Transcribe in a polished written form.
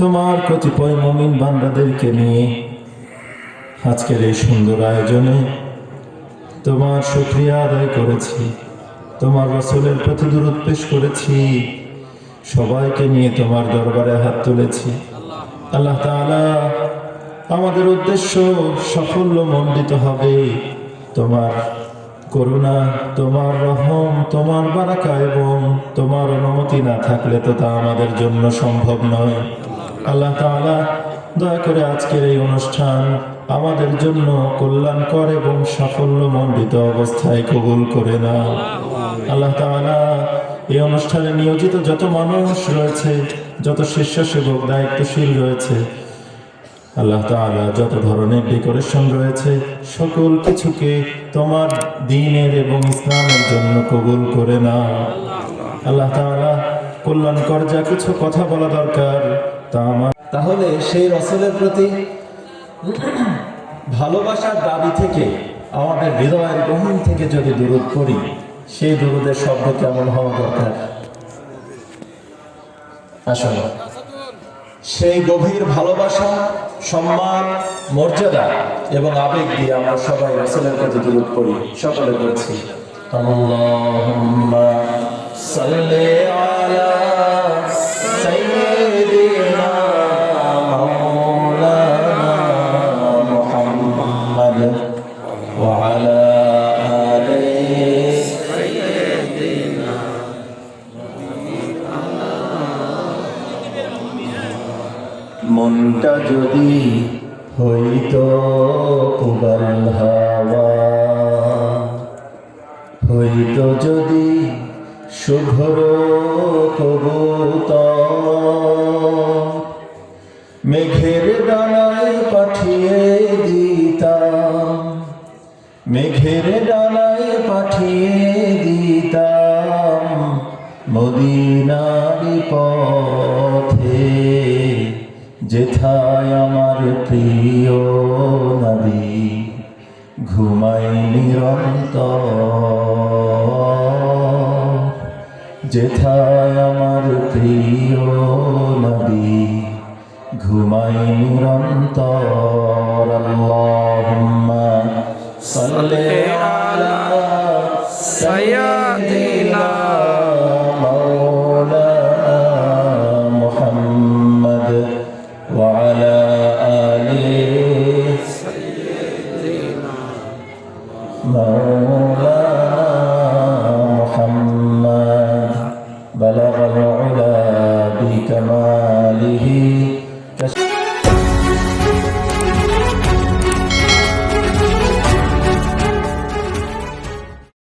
তোমার কতিপয় মুমিন বান্দাদেরকে নিয়ে আজকের এই সুন্দর আয়োজনে তোমার শুকরিয়া আদায় করেছি, তোমার রাসূলের প্রতি দুরূদ পেশ করেছি, সবাইকে নিয়ে তোমার দরবারে হাত তুলেছি। আল্লাহ তাআলা, আমাদের উদ্দেশ্য সাফল্যমণ্ডিত হবে তোমার করুণা, তোমার রহম, তোমার বারাকা এবং তোমার অনুমতি না থাকলে তো তা আমাদের জন্য সম্ভব নয়। আল্লাহ তাআলা, দয়া করে আজকের এই অনুষ্ঠান আমাদের জন্য কল্যাণকর এবং সাফল্যমণ্ডিত অবস্থায় কবুল করে নাও। আল্লাহ তাআলা, এই অনুষ্ঠানে নিয়োজিত যত মানুষ রয়েছে, যত স্বেচ্ছাসেবক দায়িত্বশীল রয়েছে, আল্লাহ তাআলা যত ধরনের ডেকোরেশন রয়েছে, সকল কিছুকে তোমার দ্বীনের এবং ইসলামের জন্য কবুল করে নাও। আল্লাহ তাআলা, কল্যাণকর যা কিছু কথা বলা দরকার তা আমার, তাহলে সেই রাসূলের প্রতি ভালোবাসার দাবি থেকে আমাদের হৃদয়ের গহীন থেকে যদি দুরূদ পড়ি, সেই দুরূদের শব্দ কেমন হওয়া দরকার? আসলে সেই গভীর ভালোবাসা, সম্মান, মর্যাদা এবং আবেগ দিয়ে আমরা সবাই রাসূলের প্রতি দুরূদ পড়ি। সকলে বলছি, আল্লাহুম্মা সাল্লি আলা সাইয়্যিদিনা মাওলানা মুহাম্মাদ ওয়া আলা আলি সাইয়্যিদিনা। মনটা যদি হইতো কুবাল হাওয়া, হইতো যদি শুভ্র কবুতর, মেঘের ডানায় পাঠিয়ে দিতাম, মেঘের ডানায় পাঠিয়ে দিতাম মদিনার পথে, যেথায় আমার প্রিয় নবী ঘুমায় নিরন্তর, যেথায় আমার প্রিয় নবী ঘুমায় নিরন্তর। আল্লাহুম্মা সাল্লি আলা সাইয়্যিদিনা মাওলানা মুহাম্মাদ ওয়া আলা আলি সাইয়্যিদিনা মাওলানা মুহাম্মাদ বালাগাল উলা বিকামালিহি।